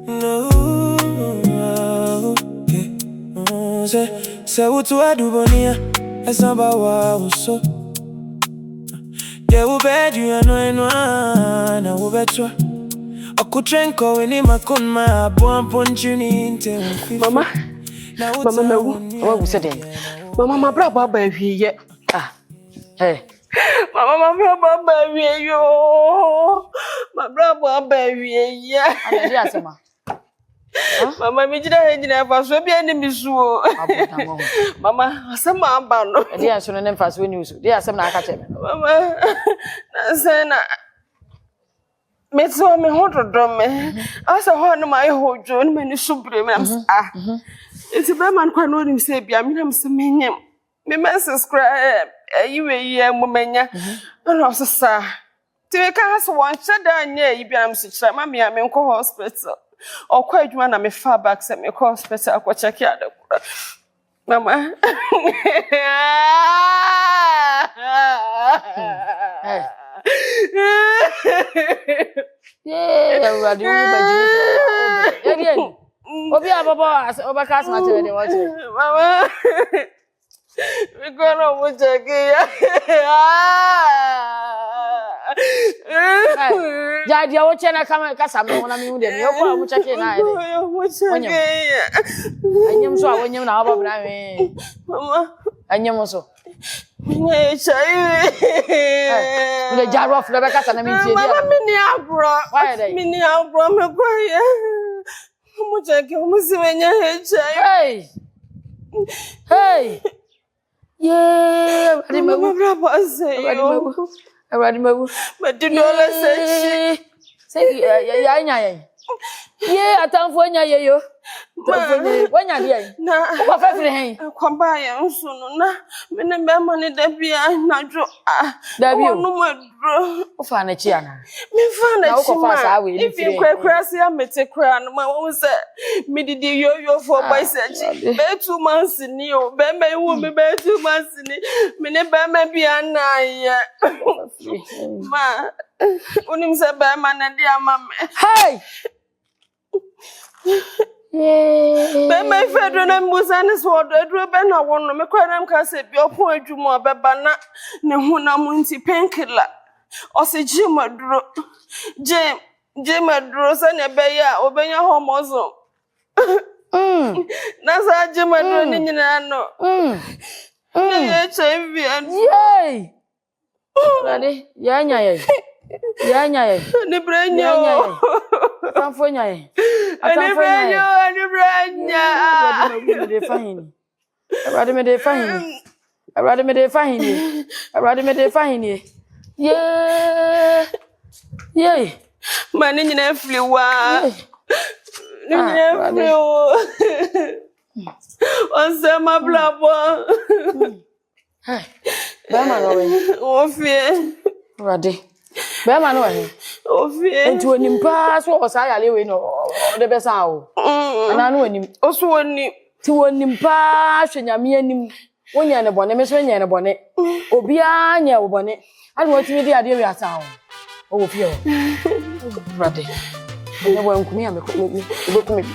No, say what to Adubonee, it's not about wow so. Yeah, we bed you and I will bet you. I could drink when him I couldn't my bomb punch you into. Mama, Mama, what was it? Mama, my brother, baby, yeah. Ah, hey. Mama, my brother, baby, yo. My brother, baby, yeah. Mama, me didn't have so be enemy so. Mama, some man, dear, son and fast when you dear, some I catch him. Mama, Sana. Me so me hold drum me. As a horn my whole John, many supreme. Ah, it's a bad man quite know him say, I mean, I'm some minium. Me must subscribe. You a year woman, and also, sir. To make us one shut down near you, I'm such a mammy, I'm in hospital. Or quite one, I'm a far back, send me hospital, I'll check out. Mama. Yeah, Mama. We gonna watch again. Daddy, I watch and I come and cast a man when I'm in there. You're watch again. I am so when you're now, Mama. I am also. The jar of Rebecca and I mean, why are they? Mini Albro, Maguire. How much I can miss when you're here. Hey. Yeah, I remember Papa say, I remember, but do not say, yeah, I don't want you. When you're now, come by and soon. Remember money that be not draw. That you no more find a chiana. Me found a chiana. If you crazy, I met a crown. My own said, me did you for by such. Bear 2 months in you, bear may woman bear 2 months in it. Me never may be a night. Ma, when him said, bear man and dear mamma. Hey! Yeah. My friend was honest word, I drew Benna one, me cry them can say, your point, you more, Babana, Nehuna Munti painkiller. Or say Jim, Jim, and a bear, obey your homozo. That's how Jim, I know. Yay! Ready? Yanya. Yeah, the brand new. Come for you. I rather me define you. Yeah. Yay. Man in a flew. On some blubber. Hey, oh, fear. Ready. Bema no he. Ofie. Enti onim pa so osaya lewe no de besa wo. Ana no onim. Oso onim. Ti onim pa hwenyame anim. Wonya ne bone me so nya ne bone. Obi anya wo bone. Ade wo timi de ade wi asa wo. O fie wo. Brade. Ne wo nkumi ya me obekumi.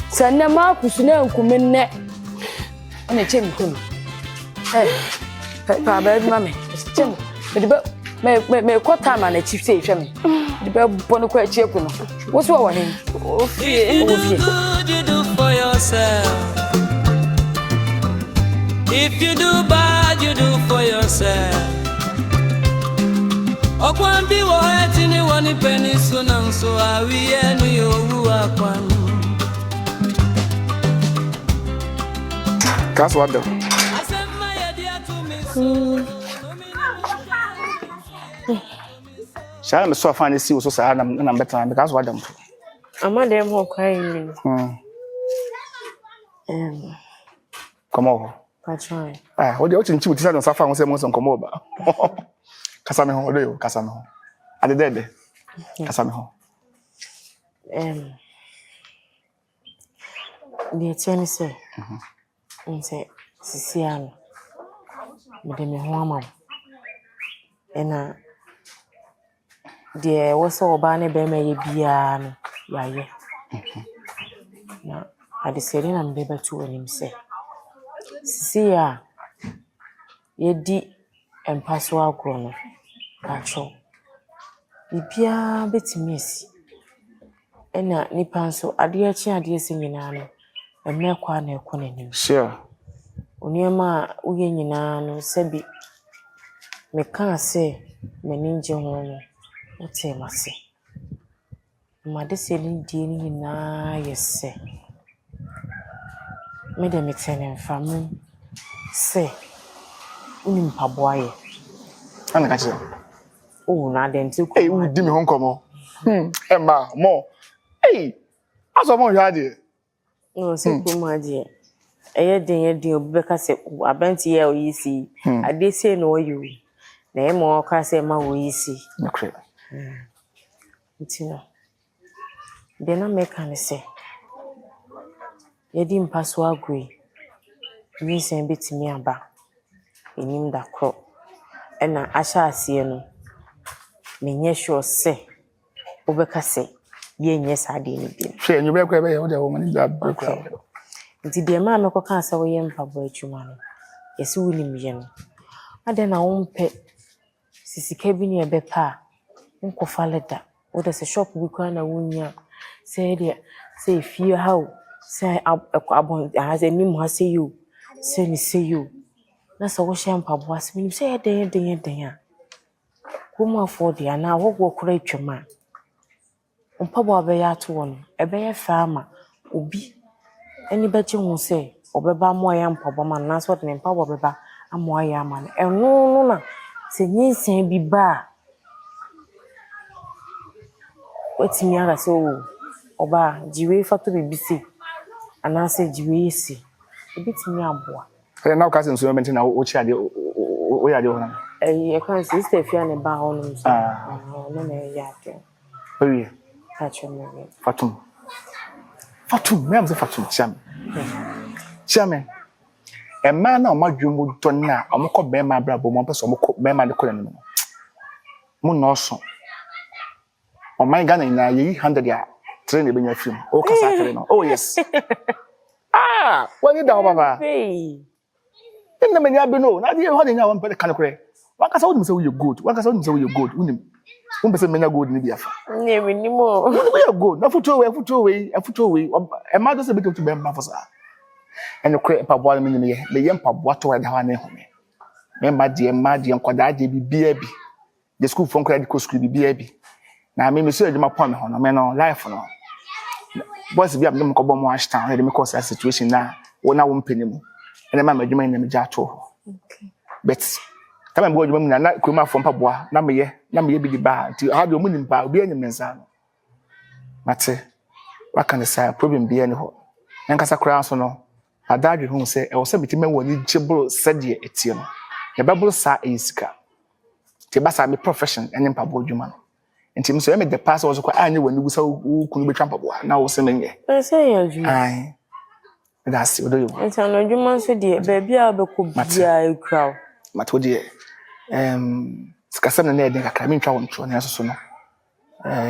Sanne ma kusu na nkumi nne. Ona chem kunu. Pa ba bi ma me. Chem. Me quarter man a chief say me. The bell bonno kwa chieku no. What's what him? Ofie. Good you do for yourself. If you do bad you do for yourself. Okwan bi wo hati ni woni penny so na so awi enu yo wu akwan. Kas what do? Shall I so find see so sad and better because what them. I'm not them who crying. Come over. That's right. Ah, what you think you decide on Safa was almost on come over. Casame ho do you Casame ho. At the dead. Casame ho. The attorney say, say, Sician, Madame Homan, and de was oba ne be me ye bia no ya ye na ade seri na mbe batu onim se si ya ye di empaso agro no acho bibia betimi esi ena nipa nso ade achi ade esi nyina no emekwa na ekonanim sure oniema uye nyina no sebi meka se meninje ho no ote mase made se die ni nyina yese me de metene mfamu se unim paboaye ana ka che o na de nti ko u di me ho nkomo Emma mo aso mo hwa de no se ko ma de eye den obi ka se abenti ye oyisi ade se no oyu na e mo ka se ma oyisi okay ntino de na meka ne se ye di mpaso agui ni se betimi aba enim da kro ena asha asie no menye sure se obeka se ye nye sade ni bi hwe nyu be kwa be ye wo de wo mani da be kwa nti de ma me koka sa wo ye mpabo atwuma no yesi wuni miye no ade na wo mpe sisika bi ne ebe pa nkofa leda wo de se shop bi kwa na wunya se de se fie how se abon has eni mo se you se ni se you na so wo hye mpabo ase mi se ye den a kuma for dia na wo kura atwuma mpabo abeya to wo no ebe ye fama obi eni beche hu se obeba mo ya mpabo ma na so de mpabo beba amo ya ma no enu no na se nyinsen bi ba otimi ara se o oba jiwe fato bibisi ana se jiwe isi ebitimi aboa na ka se nso menti na wo chi ade o ya de ho na e kan sister fia ne ba ho no so no na ya de oye achome Fatum me am se Fatum chiame Emma na omadwumu don na omko be ma brabo mo pese omko be ma de kola no mo no so o my Ghana na ye 100 ya train e benya film o kasa kare no oh yes wani da baba inna menya bi no na de ho de nya won pe kan kore wakasa woni se wo ye good unim won pese menya good ni bi afa ne minimo we ye good na futo we Emma do se be to be ma for sa ene kure mpaboa me nyime ye me ye mpaboa to wa da wa na ehome me ma de nkoda de bibia bi the school phone credit co school bibia bi na me so adwuma pon me ho no me no life no boys bi am dem ko bo mo ashtan de me cause a situation na wona wo mpenimu ene ma adwuma ni me ja to okay but kama mbo adwuma mu na kuma fo mpaboa na me ye bi di ba ti ha de mu nim ba obi anyim nsa no mate waka ne sa problem bi ene ho enkasa kura so no adadwe hu se e wo se bitima woni gibro sede etie no ye bebro sa esika ti ba sa me profession ene mpabo adwuma no enti me so me the pass wo so kwa anye woni gusa kunu betwa mpabo na wo se menye se ya adwuma ai that's what do you enti anu adwuma so de baabi a beko bia ekra mato de sikasem na eden kakra me ntwa wonto na so no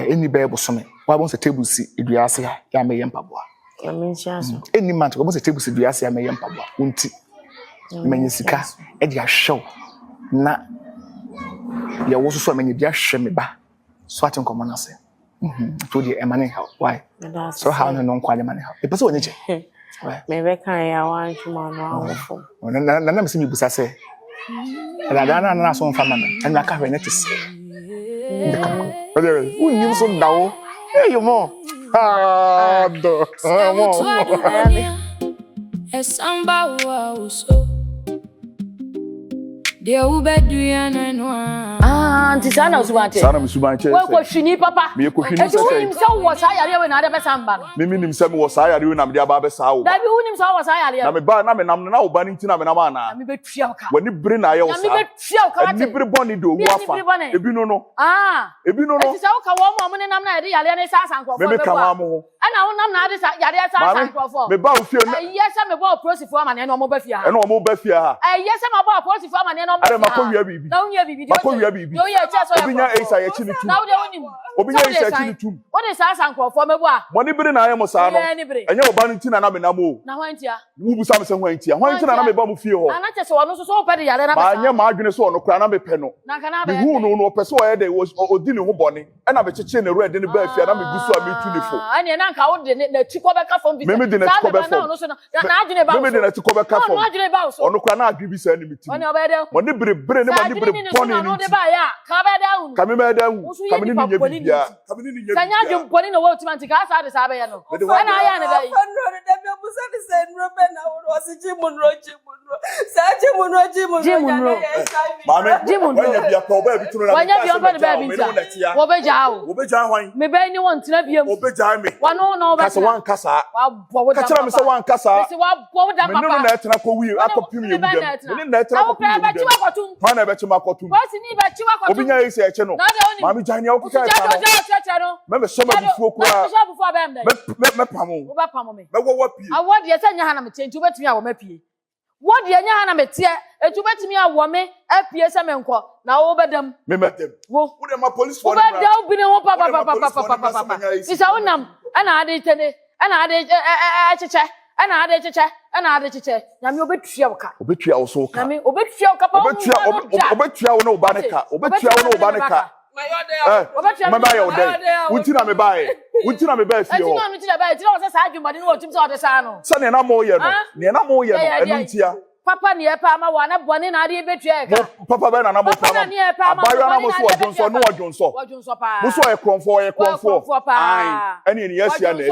eni ba ebosome wa bon se table si eduase ha ya me ye mpabo ya mentia so eni man to go se table si eduase ya me ye mpabo unti menye sika e dia hwew na ya wo so menye bia hwe me ba so atin komo na se to the emane how why so how no kwale mane how e pese woni che me be kan ya wan chuma no awofo na me se mi busa se na na so mfa mama na ka hwe ne te se unyi so dawo you mo do mo esamba wa so de ubeduya na no nti sana usubante we ko hwini papa me ko hwini se unim se wo sa yare we na de be samba no me nim se me wo sa yare we na me de aba be sa wo da bi unim se wo sa yare na me ba na me nam na wo ba ni ntina me na ma na me betua ka wani bire na ye wo sa me betua ka ni bire boni do wo afa ebi no no ebi no no se wo ka wo mo ne nam na de yare ne sa sanko fo me ka ma mo ana wo nam na de yare sa sanko fo me ba wo fie na yes me ba prosifo amane no mo ba fie ha e no mo ba fie ha yes me ba prosifo amane no mo are ma ko wia bibi na unya bibi ma ko wia bibi we ya chase so obinya esa ya chi ni tum na wo de wonim obinya esa ya chi ni tum wo de sa sankrofo mebu a money bere na ayemo sa no enye oba no ntina na me na mo na hwantia wo bu sam se hwantia hwantia na me ba mu fie ho ana chese wo no so so pede yare na ba anya ma adwene so no kra na me pe no na kana ba hu no no pese o ye de odi ni ho bone e na be cheche ne ru ede ne ba fie na me gusu a me tu ni fo ani na nka wo de na chiko be ka fom bi me de na chiko be fom na adwene ba me de na chiko be ka fom na adwene ba so ono kra na adwi bi sa ni miti oni obede money bere ne money bere bone ni de ba ya ka ba da hu kame me da hu kame ni nya bibia kame ni nya sanya dwum poni na wo timanti ka sa de sa ba ya no na aya ne da yi wanya bia pa oba bi tunu na wanya bia oba de ba bi ta wo be ja hwan me be ni won tena bia mu obe ja me wano no be kasa wan kasa wa bo wo da ka kira me se wan kasa se wa bo wo da papa me na etena ko wi akopim ye wudem me na etena ko pim ye wudem pa na be chima kotum wasi ni be chiwa kotum obi nya ese eche no mami jani o kuka cha no me so ma bifuo kura me pamo wo ba pamo me me wo pie awo de se nya ha na me chentu betimi a wo ma pie wo de nya ha na me tie etu betimi a wo me apie se me nko na wo bedam me metem wo de ma police wo bedam bi ne wo papa isa wonam ana ade tene ana ade cheche ana ade cheche ana ade cheche nyame obetua wo ka obetua wo so ka nyame obetua wo ka pa obetua wo no ba ne ka obetua wo no ba ne ka me ba ye o dey untina me ba ye untina me ba fie ho untina me tira ba tira wo se sa adwumade no wo tim se o de sa no sa ne na mo ye no ne na mo ye no enu ntia papa ne pa ma wa na bone na ade betua ka papa ba na mo pa ma abayo na mo so odwonso no odwonso pa mo so e kromfo ai ene ne yasia na esi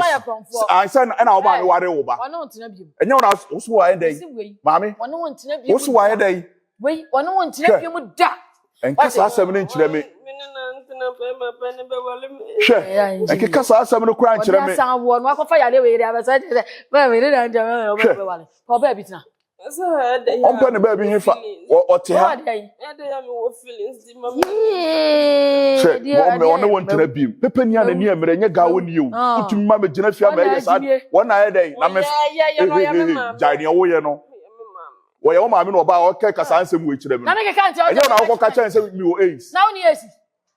ai sa na wo ba me ware wo ba wona ontina biem enye wona wo so wa ende mami wona ontina biem wo so wa ende wei wona ontina biem da enka sa asem ne nkyere me enke kasa asem ne kura nkyere me san wo no akofa yale we ri abesa ba we ri na nja me be wale ko ba bitina ompe ne ba bi hifa o te ha mo me won ntena biem pepe ni ana ni emere nya ga woni o utumi ma me gina fia ma ye sa wona ye dey na me jai ne wo ye no wo ye wo ma me no ba o ke kasa ansem we kire me na me ke kan ti o enye na wo ka cha nsem mi o ace na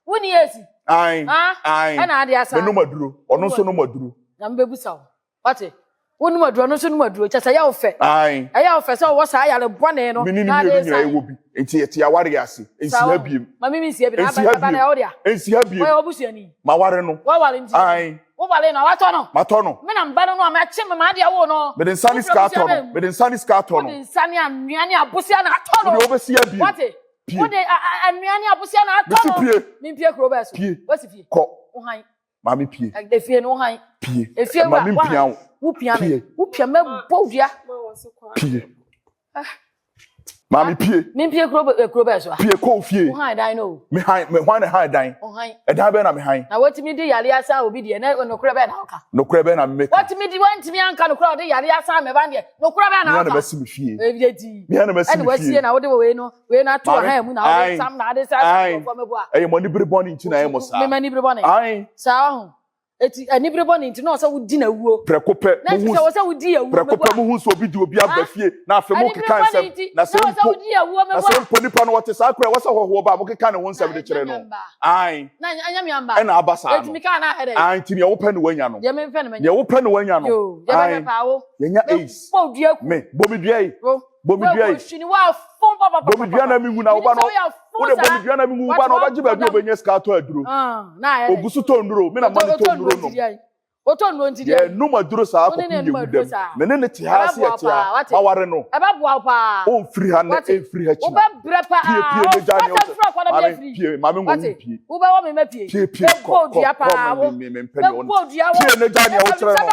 woni esi ai na ade asa me no maduro ono so no maduro na me bebusa wo wate wonu maduro no so no maduro cha sa ya ofe ai ya ofe so wo sa ya le bone no na ade sa e wo bi enti eti aware ase ensi ha biem ma mi nsi bi na ba na odia ensi ha biem wo obusu ni ma ware no wo wale nti ai wo wale no wato no ma to no me na mba no ma che me ma de wo no me den sani ska to no me den sani ska to no me den sani anuane abusia na ato no wo be si ha biem wate wo de anuane abusia na ato no mi pie kro ba so wo si pie ko wo han ma mi pie de fie no han pie efie ma mi pia wo pia me wo pia me bodua pie Mami pie. Mi pie kro ba so. Pie ko fie. Wo han dan no. Me hwan han dan. Wo han. E dan be na me han. Na watimi di yare asa obi de na no kro ba na oka. No kro be na me make. Watimi di wantimi anka no kro de yare asa me ban de. No kro ba na oka. Me na be si me fie. E bi di. Me na be si me fie. Ani wasie na wo de we no to han mu na wo sam na de sa for me bo a. E mo ni bere boni nti na e mo sa. Me mani bere boni. Ai. Sa ho. Eti anibere boni nti na o sa wudi na wuo. Prekope. Na ti sa o sa wudi ya wuo. Prekope mu hu so obi di obi aba fie na afa mu keka nsem. Na se wudi ya wuo me bo. Na se mpo nipa no wote sa akra wo sa hoho ba mo keka ne ho nsem de kire no. Ai. Na anya mi amba. E na aba sa. Eti mi ka na ere. Ai nti ne wo pa ne wanya no. Ye me mfa ne manya. Ye wo pa ne wanya no. Yo, ye me pa wo. Ye nya ace. Bo dua ku. Me, bo mi dua yi. Bo mi dua yi. Shini wa fon papa. Bo mi dua na mi hu na wo ba no. Wo de bo mi dua na mi hu ba no ba ji ba bi obenye ska to aduro. Na ere. Ogusu to nduro, me na mani to nduro no. O to no nti ye no maduro sa akọ ye wudem me ne ti ha se ti ha ma ware no e ba boa pa o free ha na e free ha chi o ba bre pa pie ne jani o pie ma me ngo pie o ba wo me ma pie pie ko dia pa wo me mpene on pie ne jani o kire no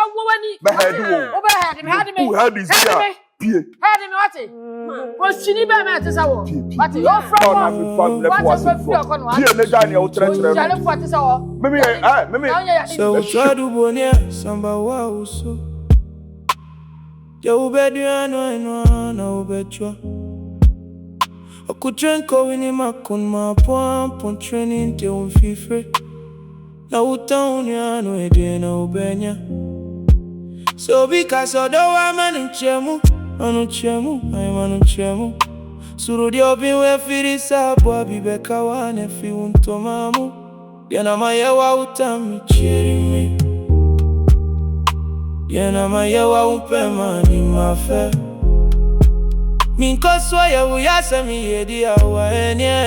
me head wo o ba head me who head is there pie head me wate o shini ba ma te sa wo wate yo from na me fam le po aso pie ne jani o kire kire jale po te sa wo mimi so Adubonee samba wa uso ya ubediano eno na ubechwa okutrenko wini makun pon training te unfifre na utaunyano edena ubenya so because odo wa manu chemu ay manu chemu Surudi obi we firi sabwa bibeka wane fi untomamu. Yana mayewa utami chirimi. Yana mayewa upema ni mafe. Minkoswa ya uyasa mi yedi ya waenye.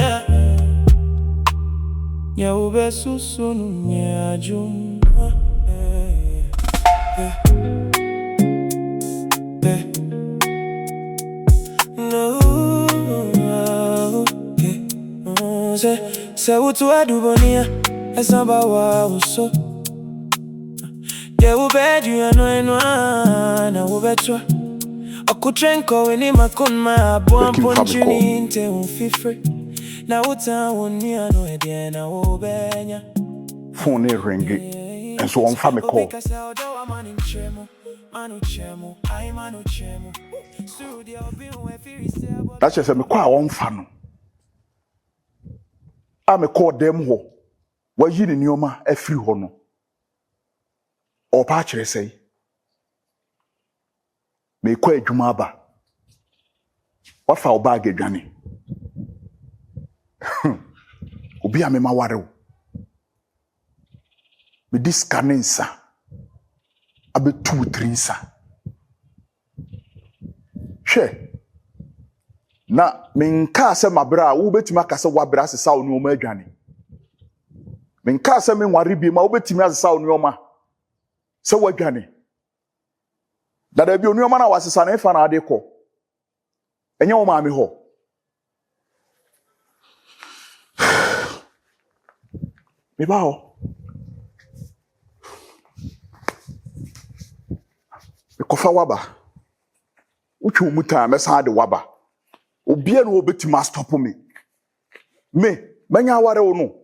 Nya ube susunu nya ajum. Se utu Adubonee esamba wa uso. Ye ubedu ya na ubetwa. Akutrenko weni makunma abwamponjuni inte unfifre. Na uta unia no edie na ubenya. Phone ringi and so on family call. That's just me kwa on fano. Me call them ho. Wa yi ni nioma afiri ho no. O pa kire sei. Me kwa adwuma aba. Wa fa bag adwane. Obi a me ma ware wo. Me discanensa. Abe 2-3 sa. Hwe. Na menka se mabra wo betimi akase wabra asesa wo nioma adwane. Menka se menware bi ma wo betimi asesa wo nioma. Se wadwane. Dada bi onioma na wasesa na efa na ade kɔ. Enye wo maame ho. Me ba ho. Me kofa waba. Uchi umuta mesa de waba. Obia no obetima stop me. Me manya ware wo no.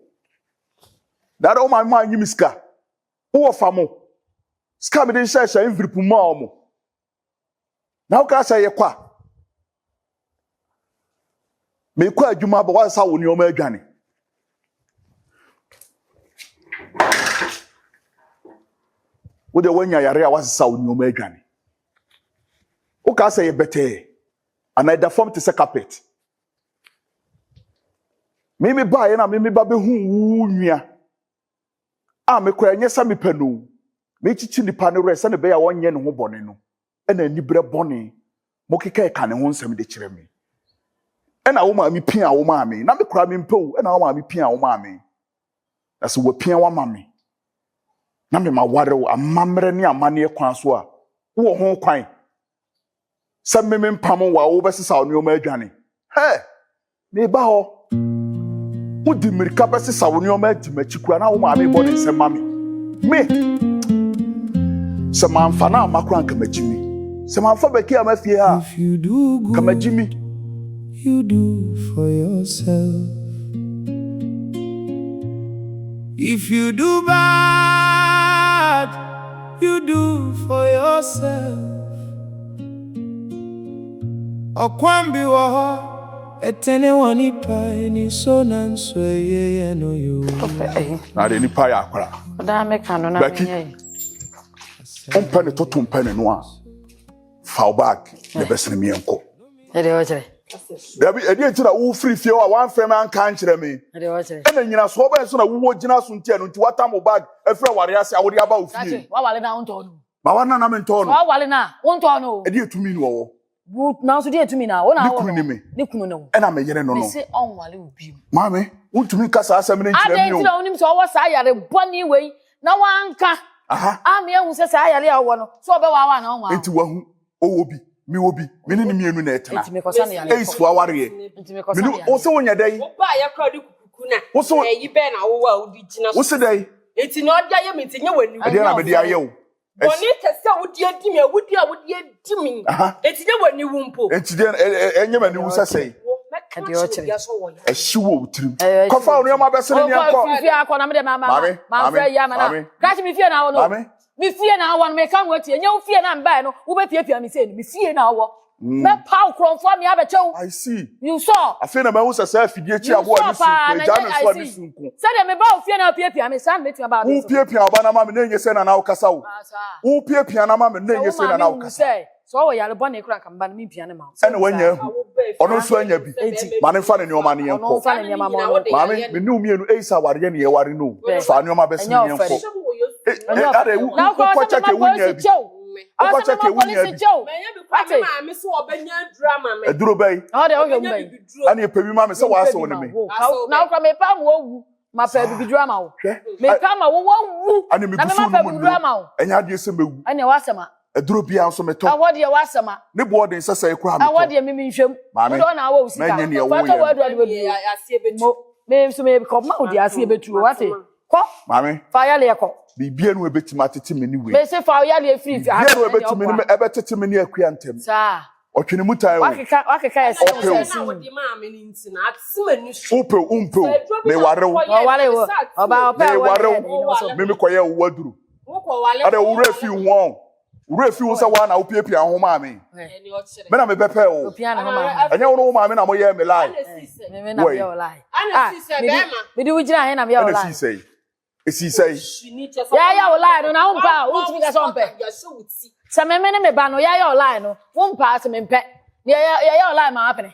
Dada o maame anyi miska. Wo famo. Ska me den shasha envripu ma omo. Na uka sa ye kwa. Me kwa adwuma ba wa sa wo nioma adwane. Wo de wanya yare a wasesa wo nioma adwane. Uka sa ye bete. Another form to say carpet. Mimi ba ye na mimi ba be hu nwia. Me kwa nyesa me panu. Me chichi nipa ne resa ne be ya wonye ne ho bone no. Na nibre bone. Mo keka ka ne ho nsam de kire me. Na wo ma mi pia wo ma me. Na me kura me mpo. Na wo ma mi pia wo ma me. Na so wo pia wo ma me. Na me ma ware wo amamre ne amane kwan so a. Wo ho kwan. Sa me mpam wa wo besesa wo nioma adwane. He! Me ba ho. Wo di mirika besesa wo nioma adimachi kura na wo ma me bone nsem ma me. Me. Se man fa na makran kamajimi. Se man fa Becky amafie ha. If you do good, kamajimi. You do for yourself. If you do bad, you do for yourself. Okwambi wa etene wanipa ni so nanso ye no you. Na de nipa ya akwara. Da me kanu na me. Ompane toto mpane no a. Fall back the best in me enko. E de o chere. Dabi edi entira wo free fie wa wan frame an kan kire me. E de o chere. E na nyina so ba so na wo gina so ntia no nti wata mo bag efra ware ase a wo de aba ofie. Wa wale na wonto no. Ma wana na me nto no. Wa wale na wonto no. Edi etumi no wo. Bu na so de etumi na wo na wo. Ni kunu no. E na me yere no no. Me se on wale obi. Mame, wontumi kasa asem ne nkire me o. Ade ti onim so wo sa yare boni wei na wanka. Aha. Me ehun se sa yare a wo no. So obe wa na onwa. Enti wahu owo bi. Mi wobi, mini ni mienu na etena. Enti me kosa na yale. Ace fo aware. Enti me kosa na yale. Wo se wonya dai. Wo ba ya kra di kukuku na. Yi be na wo wa odi gina so. Wo se dai. Enti no dia ye meti nya wani. Ade na me dia ye wo. Boni kese wo dia di me, wo dia di me. Enti nya wani wu mpo. Enti dia enye mani wu sesei. Ade o chere. Ehyiwo utrim. Kofa onu ma besere ni akọ. Fi akọ na me de mama. Ma fra ya ma na. Kachi mi fie na wo no. Mi fie na wo no me kan wo tie. Nya wo fie na mba no. Wo be pia mi se ni. Mi fie na wo. Me pow kron for me abecho. I see. You saw. I feel na me wo sese afidie chi abo ani sunku. Ja no so ani sunku. Say dem me ba ofie na piapia me san metu about this. Wo piapia oba na ma me na enye se na na wo kasa wo. Wo piapia na ma me na enye se na na wo kasa. So wo yale bone kura kan ba na me pia ne ma. Ene wanya hu. Ono so anya bi. Ma ne fa ne nyoma ne yenko. Ono fa ne nyoma mo. Ma me me nu mienu eisa ware ne ye ware no. Fa nyoma be se yenko. Ade wo ko check e wunya bi. Ako check e wunya bi. Me so obanya drama me. Eduro bay. O de o yo mbay. Ani e pebi ma me se wa so ne me. Na ko me pa mo owu. Ma pa bi drama wo. Me pa ma wo wu. Ani me gusu no mu. Enya de se mewu. Ani wa sama. Eduro bia nso me to. Awo de wa sama. Ne bo de sese kura me. Awo de me nhwem. Do na wo usika. Menye ne wo Fa to wa do be asie betu. Me so me ko ma o de asie betu wate. Ko. Mami. Fa ya le ko. Bibia no ebetima tete me ni we. Me se fa ya le free. Bibia no ebetimi ni ebetete me ni akua ntem. Sa. Otwene mutan o. Wakeka ese na wo di ma me ni ntina atse manu hwe. Umpe. Me ware wo. Wale wo. Oba opa me ware wo. Me koye wo waduru. Wo ko wale. Ade wo refi won. Wo refi wo se wa na wo piapia ho ma me. Eni o kire. Me na me bepe o. Opia na ho ma. Anya wo no ma me na mo ye me lie. Me na be o lie. Ana si se be ma. Me di wujira he na be o lie. Ana si say. Esi say. Ya o lie no na wo mpa wo timi ka so mpe. Se me ne me ba no ya o lie no wo mpa se me mpe. Ya o lie ma apene.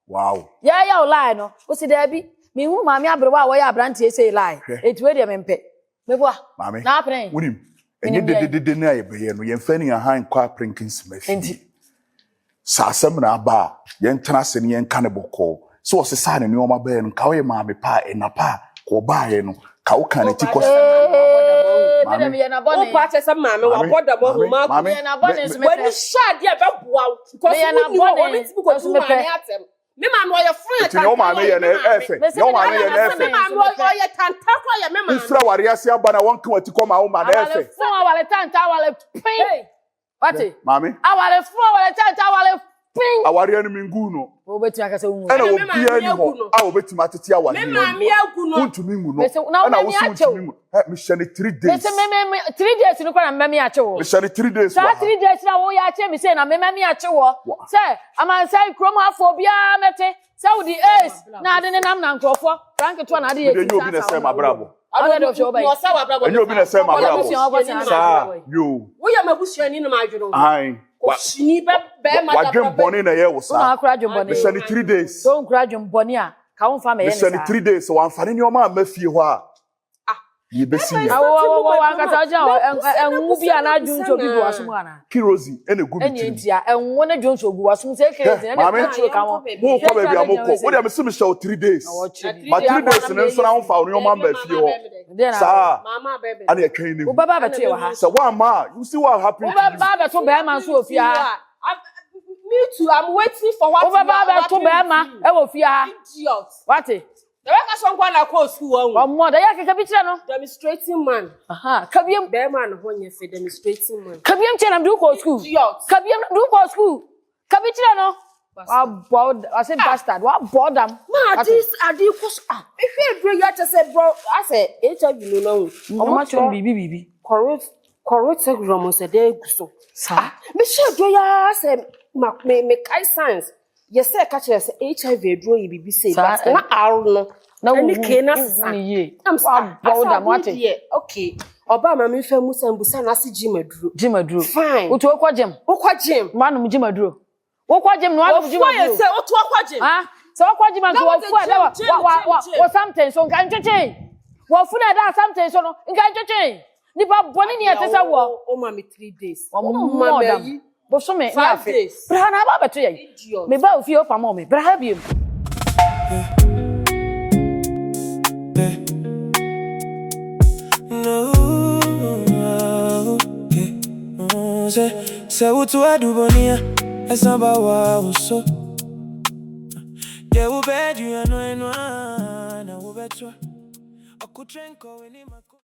Wow. Ya o lie no wo si da bi me hu ma me abrewa wo ya brante e say lie. Etu e de me mpe. Me boa. Na apene. Wunim. Enye de na ye be ye no ye mfa ni han kwa prinking smash. Enti. Sa asem na aba ye ntena se ne ye nka ne boko. So se sa ne nyoma ba ye no ka wo ye ma me pa e na pa ko ba ye no. Ka wo kan ti ko me me na bone o pa che se ma me wa boda mo hu ma me na bone so me when shade e be boa because we want to go to ma me atem me ma me o ye friend kan ma me ye na efe yo ma me ye na efe me ma me o ye tantakwa ye me ma ifra ware ase aba na won kan wati ko ma wo ma na efe fun awale tanta awale pin wati mami awale fun awale tanta awale pin aware ni mingu no wo beti aka se wu ana wo bia ni ho a wo beti matete aware me ma me agu no untu mingu no ana wo untu mingu me shane 3 days me 3 days ni kwa na me ache wo me shane 3 days wa 3 days na wo ya ache me say na me ache wo say aman say kromo afọ bia mete say wo di ace na ade ne nam na nkrofo frank to na ade ye ti obi na say mabrabo ade do show no say mabrabo enye obi na say mabrabo sa yo wo ya mabusuani no ma adworo ai shini be ma da wadwen boni na ye wo sa na akra dwen boni me shane 3 days so nkra dwen boni a ka won fa me ye me shane 3 days wan fa ne nyoma amafie ho a ye besi ya awo ankata ja enwu bi ana dwunso bi go asum ana kirozi ene gu bi enye ntia enwu ne dwunso gu asum se kirezi ne petro ka won mo ko be bia mo ko wo de me simi show 3 days ma 3 days ne nso na won fa nyoma amafie ho sa mama bebe ana e kan ni wo baba beto ye wa ha so one ma you see what happened wo baba beto be ma so ofia me too I'm waiting for what wo baba beto be ma e wo ofia ha idiot what the way ka so ngwa na ko school wa omo da ya keka bi kire no demonstrating man kabiem be man ho nya fe demonstrating man kabiem che na do ko school kabiem do ko school kabi kire no wa board I said bastard wa boredom ma this adi ko if you do ya say bro I say HIV no omo chon bibi correct gromo se dey guso sa me share do ya say me kai science yes say catch us HIV draw you bibi say but na aro no na any kena ye am boredom what okay oba ma me fa musa mbusa na se jimaduro fine utu okwa gym manu jimaduro okwa gym no anu jimaduro yes say otu okwa gym so okwa gym anko wo fu ada wa something so nkan cheche wo fu na something so no nkan cheche nipa boni ni atesa wo o ma me 3 days o ma me bo so me na fe bra na ba beto ye me ba ofi o pamo me bra ha biem se utu Adubonee esamba wa uso ye ubedu eno na ubetwa akutrenko weni mako